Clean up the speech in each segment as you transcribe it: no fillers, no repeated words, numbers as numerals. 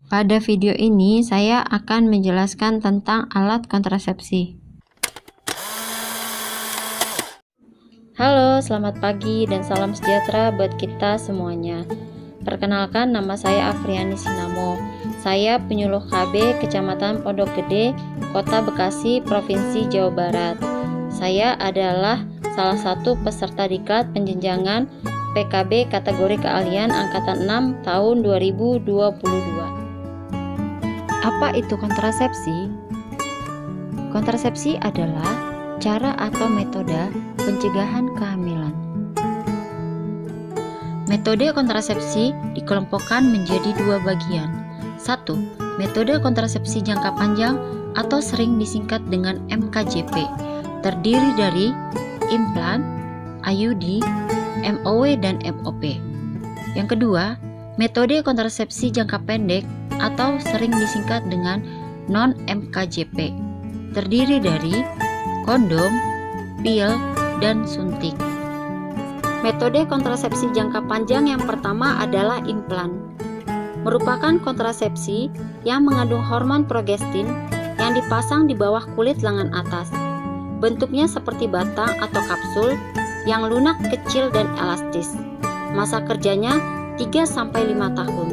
Pada video ini saya akan menjelaskan tentang alat kontrasepsi. Halo, selamat pagi dan salam sejahtera buat kita semuanya. Perkenalkan, nama saya Afriani Sinamo. Saya penyuluh KB Kecamatan Pondok Gede, Kota Bekasi, Provinsi Jawa Barat. Saya adalah salah satu peserta diklat penjenjangan PKB kategori keahlian angkatan 6 tahun 2022. Apa itu kontrasepsi? Kontrasepsi adalah cara atau metode pencegahan kehamilan. Metode kontrasepsi dikelompokkan menjadi dua bagian. 1. Metode kontrasepsi jangka panjang atau sering disingkat dengan MKJP, terdiri dari implan, IUD, MOW, dan MOP. Yang kedua, metode kontrasepsi jangka pendek atau sering disingkat dengan non-MKJP, terdiri dari kondom, pil, dan suntik. Metode kontrasepsi jangka panjang yang pertama adalah implan. Merupakan kontrasepsi yang mengandung hormon progestin yang dipasang di bawah kulit lengan atas. Bentuknya seperti batang atau kapsul yang lunak, kecil, dan elastis. Masa kerjanya 3-5 tahun.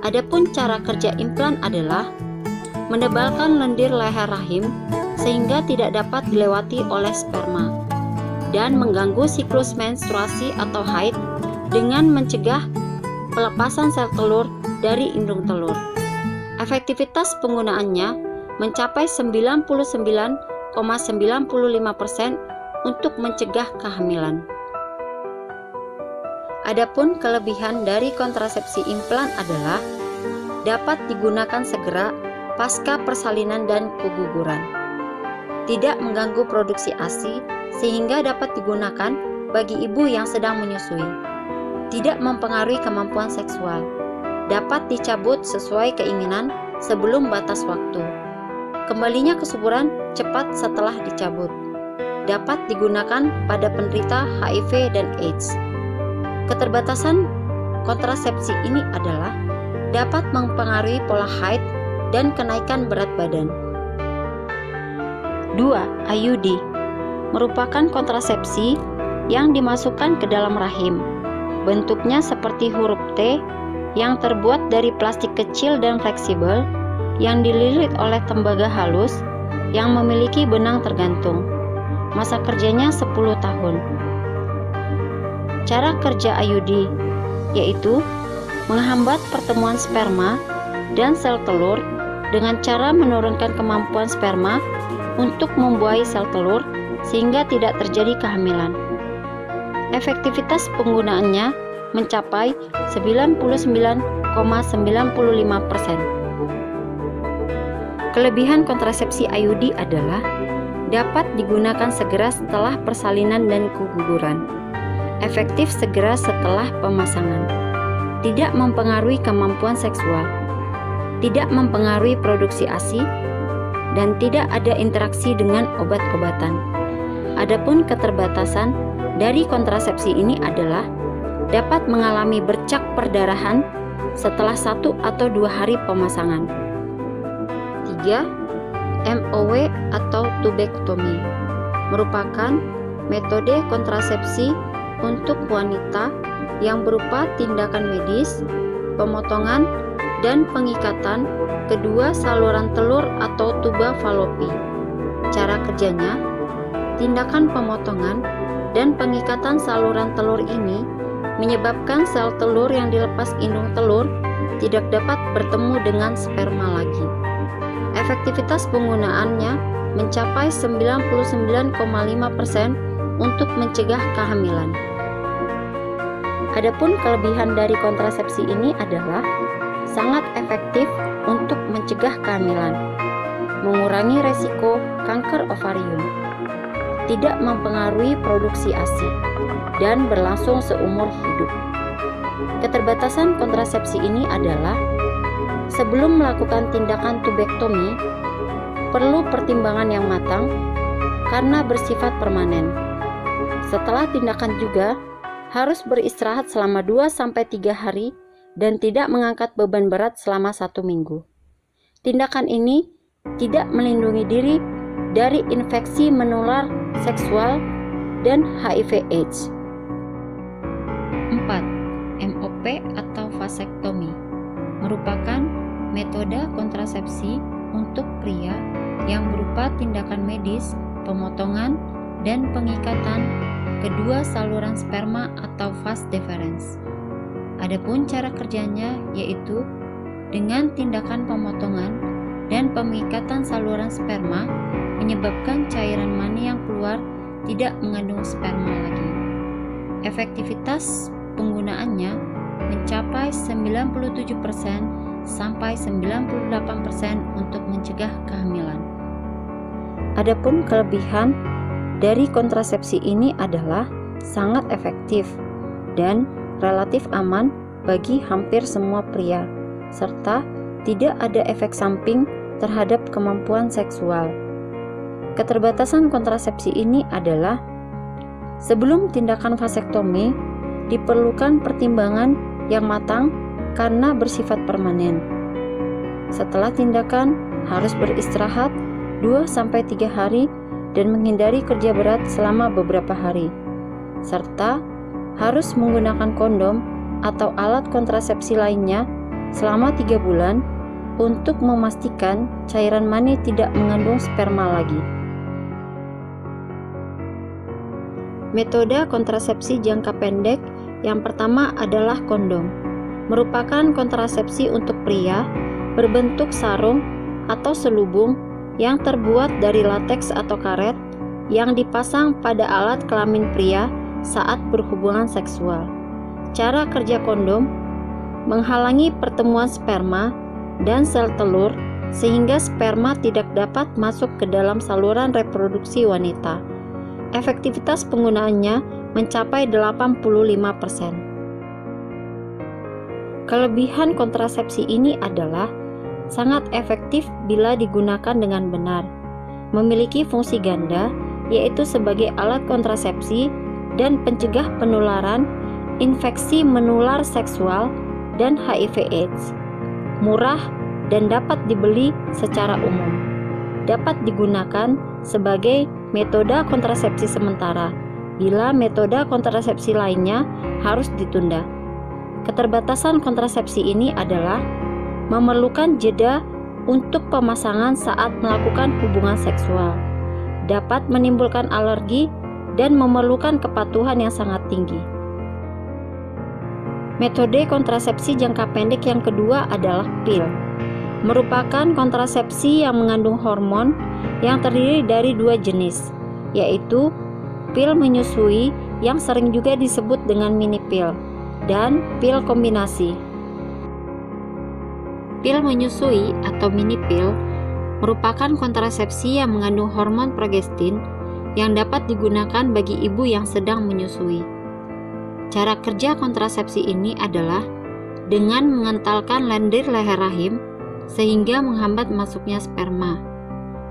Adapun cara kerja implan adalah menebalkan lendir leher rahim sehingga tidak dapat dilewati oleh sperma dan mengganggu siklus menstruasi atau haid dengan mencegah pelepasan sel telur dari indung telur. Efektivitas penggunaannya mencapai 99,95% untuk mencegah kehamilan. Adapun kelebihan dari kontrasepsi implan adalah dapat digunakan segera pasca persalinan dan keguguran. Tidak mengganggu produksi ASI sehingga dapat digunakan bagi ibu yang sedang menyusui. Tidak mempengaruhi kemampuan seksual. Dapat dicabut sesuai keinginan sebelum batas waktu. Kembalinya kesuburan cepat setelah dicabut. Dapat digunakan pada penderita HIV dan AIDS. Keterbatasan kontrasepsi ini adalah dapat mempengaruhi pola haid dan kenaikan berat badan. 2. IUD merupakan kontrasepsi yang dimasukkan ke dalam rahim. Bentuknya seperti huruf T yang terbuat dari plastik kecil dan fleksibel yang dililit oleh tembaga halus yang memiliki benang tergantung. Masa kerjanya 10 tahun. Cara kerja IUD yaitu menghambat pertemuan sperma dan sel telur dengan cara menurunkan kemampuan sperma untuk membuahi sel telur sehingga tidak terjadi kehamilan. Efektivitas penggunaannya mencapai 99,95%. Kelebihan kontrasepsi IUD adalah dapat digunakan segera setelah persalinan dan keguguran. Efektif segera setelah pemasangan. Tidak mempengaruhi kemampuan seksual. Tidak mempengaruhi produksi ASI dan tidak ada interaksi dengan obat-obatan. Adapun keterbatasan dari kontrasepsi ini adalah dapat mengalami bercak perdarahan setelah 1 atau 2 hari pemasangan. 3. MOW atau tubektomi merupakan metode kontrasepsi untuk wanita yang berupa tindakan medis, pemotongan, dan pengikatan kedua saluran telur atau tuba falopi. Cara kerjanya, tindakan pemotongan dan pengikatan saluran telur ini menyebabkan sel telur yang dilepas indung telur tidak dapat bertemu dengan sperma lagi. Efektivitas penggunaannya mencapai 99,5% untuk mencegah kehamilan. Adapun kelebihan dari kontrasepsi ini adalah sangat efektif untuk mencegah kehamilan, mengurangi resiko kanker ovarium, tidak mempengaruhi produksi ASI, dan berlangsung seumur hidup. Keterbatasan kontrasepsi ini adalah sebelum melakukan tindakan tubektomi, perlu pertimbangan yang matang karena bersifat permanen. Setelah tindakan juga harus beristirahat selama 2-3 hari dan tidak mengangkat beban berat selama 1 minggu. Tindakan ini tidak melindungi diri dari infeksi menular seksual dan HIV/AIDS. 4. MOP atau vasektomi merupakan metode kontrasepsi untuk pria yang berupa tindakan medis, pemotongan, dan pengikatan kedua saluran sperma atau vas deferens. Adapun cara kerjanya yaitu dengan tindakan pemotongan dan pengikatan saluran sperma menyebabkan cairan mani yang keluar tidak mengandung sperma lagi. Efektivitas penggunaannya mencapai 97% sampai 98% untuk mencegah kehamilan. Adapun kelebihan dari kontrasepsi ini adalah sangat efektif dan relatif aman bagi hampir semua pria, serta tidak ada efek samping terhadap kemampuan seksual. Keterbatasan kontrasepsi ini adalah sebelum tindakan vasektomi diperlukan pertimbangan yang matang karena bersifat permanen. Setelah tindakan harus beristirahat 2-3 hari dan menghindari kerja berat selama beberapa hari, serta harus menggunakan kondom atau alat kontrasepsi lainnya selama 3 bulan untuk memastikan cairan mani tidak mengandung sperma lagi. Metode kontrasepsi jangka pendek yang pertama adalah kondom. Merupakan kontrasepsi untuk pria berbentuk sarung atau selubung yang terbuat dari lateks atau karet yang dipasang pada alat kelamin pria saat berhubungan seksual. Cara kerja kondom menghalangi pertemuan sperma dan sel telur sehingga sperma tidak dapat masuk ke dalam saluran reproduksi wanita. Efektivitas penggunaannya mencapai 85%. Kelebihan kontrasepsi ini adalah sangat efektif bila digunakan dengan benar, memiliki fungsi ganda yaitu sebagai alat kontrasepsi dan pencegah penularan infeksi menular seksual dan HIV/AIDS, murah dan dapat dibeli secara umum. Dapat digunakan sebagai metode kontrasepsi sementara bila metode kontrasepsi lainnya harus ditunda. Keterbatasan kontrasepsi ini adalah memerlukan jeda untuk pemasangan saat melakukan hubungan seksual, dapat menimbulkan alergi dan memerlukan kepatuhan yang sangat tinggi. Metode kontrasepsi jangka pendek yang kedua adalah pil. Merupakan kontrasepsi yang mengandung hormon yang terdiri dari 2 jenis, yaitu pil menyusui yang sering juga disebut dengan mini pil dan pil kombinasi. Pil menyusui atau mini pil merupakan kontrasepsi yang mengandung hormon progestin yang dapat digunakan bagi ibu yang sedang menyusui. Cara kerja kontrasepsi ini adalah dengan mengentalkan lendir leher rahim sehingga menghambat masuknya sperma,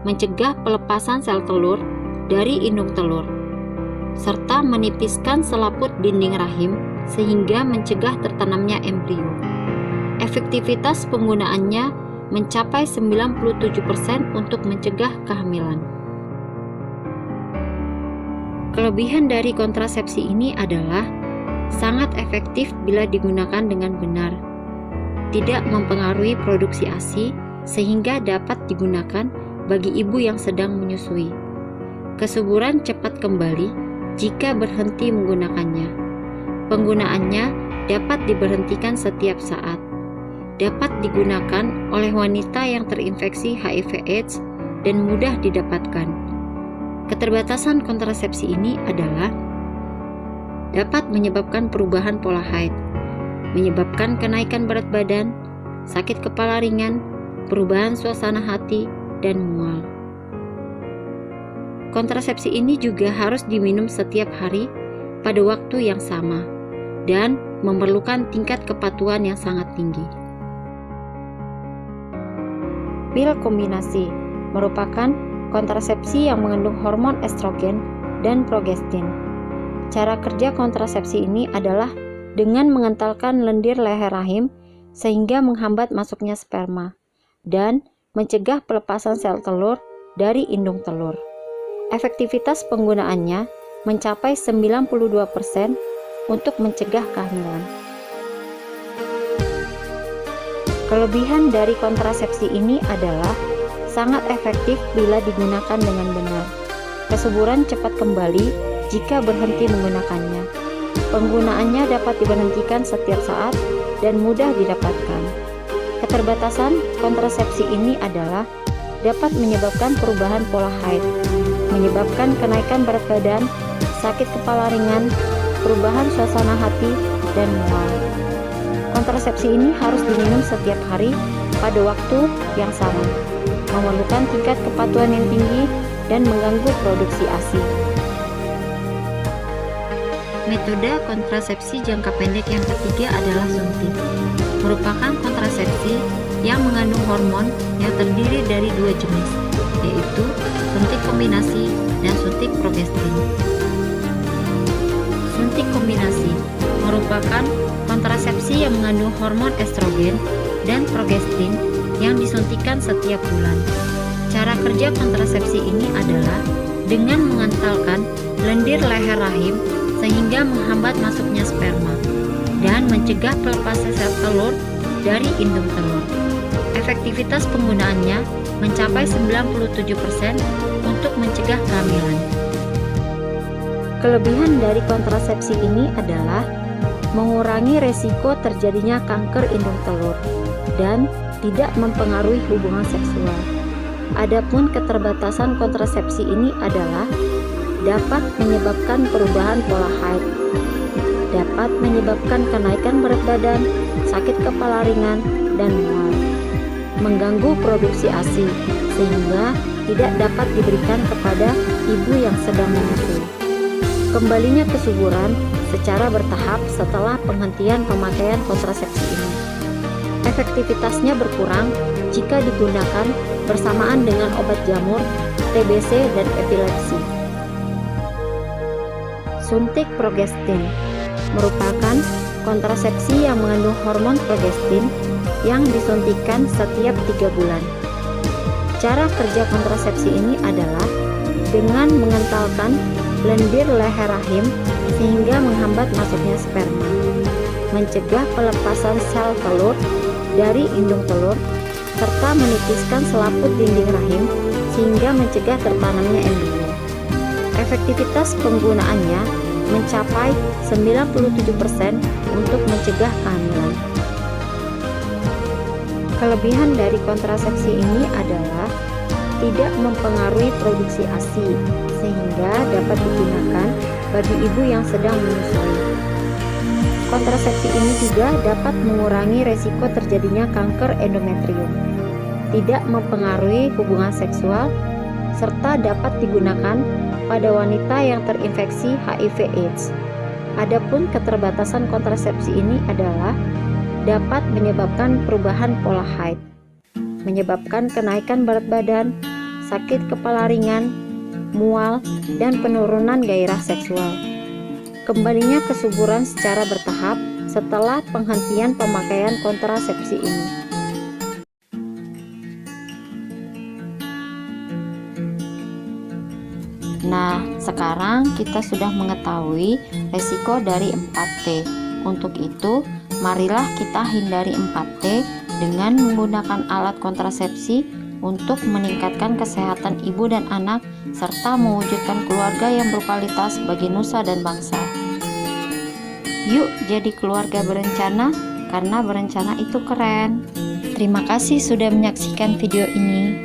mencegah pelepasan sel telur dari indung telur, serta menipiskan selaput dinding rahim sehingga mencegah tertanamnya embrio. Efektivitas penggunaannya mencapai 97% untuk mencegah kehamilan. Kelebihan dari kontrasepsi ini adalah sangat efektif bila digunakan dengan benar, tidak mempengaruhi produksi ASI sehingga dapat digunakan bagi ibu yang sedang menyusui. Kesuburan cepat kembali jika berhenti menggunakannya. Penggunaannya dapat diberhentikan setiap saat. Dapat digunakan oleh wanita yang terinfeksi HIV/AIDS dan mudah didapatkan. Keterbatasan kontrasepsi ini adalah dapat menyebabkan perubahan pola haid, menyebabkan kenaikan berat badan, sakit kepala ringan, perubahan suasana hati, dan mual. Kontrasepsi ini juga harus diminum setiap hari pada waktu yang sama dan memerlukan tingkat kepatuhan yang sangat tinggi. Pil kombinasi merupakan kontrasepsi yang mengandung hormon estrogen dan progestin. Cara kerja kontrasepsi ini adalah dengan mengentalkan lendir leher rahim sehingga menghambat masuknya sperma dan mencegah pelepasan sel telur dari indung telur. Efektivitas penggunaannya mencapai 92% untuk mencegah kehamilan. Kelebihan dari kontrasepsi ini adalah sangat efektif bila digunakan dengan benar. Kesuburan cepat kembali jika berhenti menggunakannya. Penggunaannya dapat diberhentikan setiap saat dan mudah didapatkan. Keterbatasan kontrasepsi ini adalah dapat menyebabkan perubahan pola haid, menyebabkan kenaikan berat badan, sakit kepala ringan, perubahan suasana hati, dan mual. Kontrasepsi ini harus diminum setiap hari pada waktu yang sama, memerlukan tingkat kepatuhan yang tinggi dan mengganggu produksi ASI. Metode kontrasepsi jangka pendek yang ketiga adalah suntik, merupakan kontrasepsi yang mengandung hormon yang terdiri dari dua jenis, yaitu suntik kombinasi dan suntik progestin. Suntik kombinasi merupakan kontrasepsi yang mengandung hormon estrogen dan progestin yang disuntikkan setiap bulan. Cara kerja kontrasepsi ini adalah dengan mengentalkan lendir leher rahim sehingga menghambat masuknya sperma dan mencegah pelepasan sel telur dari indung telur. Efektivitas penggunaannya mencapai 97% untuk mencegah kehamilan. Kelebihan dari kontrasepsi ini adalah mengurangi resiko terjadinya kanker indung telur dan tidak mempengaruhi hubungan seksual. Adapun keterbatasan kontrasepsi ini adalah dapat menyebabkan perubahan pola haid, dapat menyebabkan kenaikan berat badan, sakit kepala ringan, dan mual, mengganggu produksi ASI, sehingga tidak dapat diberikan kepada ibu yang sedang menyusui. Kembalinya kesuburan secara bertahap setelah penghentian pemakaian kontrasepsi ini. Efektivitasnya berkurang jika digunakan bersamaan dengan obat jamur, TBC, dan epilepsi. Suntik progestin merupakan kontrasepsi yang mengandung hormon progestin yang disuntikkan setiap 3 bulan. Cara kerja kontrasepsi ini adalah dengan mengentalkan lendir leher rahim sehingga menghambat masuknya sperma, mencegah pelepasan sel telur dari indung telur, serta menipiskan selaput dinding rahim sehingga mencegah tertanamnya embrio. Efektivitas penggunaannya mencapai 97% untuk mencegah kehamilan. Kelebihan dari kontrasepsi ini adalah tidak mempengaruhi produksi ASI, sehingga dapat digunakan bagi ibu yang sedang menyusui. Kontrasepsi ini juga dapat mengurangi resiko terjadinya kanker endometrium, tidak mempengaruhi hubungan seksual, serta dapat digunakan pada wanita yang terinfeksi HIV/AIDS. Adapun keterbatasan kontrasepsi ini adalah dapat menyebabkan perubahan pola haid, menyebabkan kenaikan berat badan, sakit kepala ringan, mual, dan penurunan gairah seksual. Kembalinya kesuburan secara bertahap setelah penghentian pemakaian kontrasepsi ini. Nah, sekarang kita sudah mengetahui resiko dari 4T. Untuk itu, marilah kita hindari 4T dengan menggunakan alat kontrasepsi untuk meningkatkan kesehatan ibu dan anak serta mewujudkan keluarga yang berkualitas bagi nusa dan bangsa. Yuk jadi keluarga berencana, karena berencana itu keren. Terima kasih sudah menyaksikan video ini.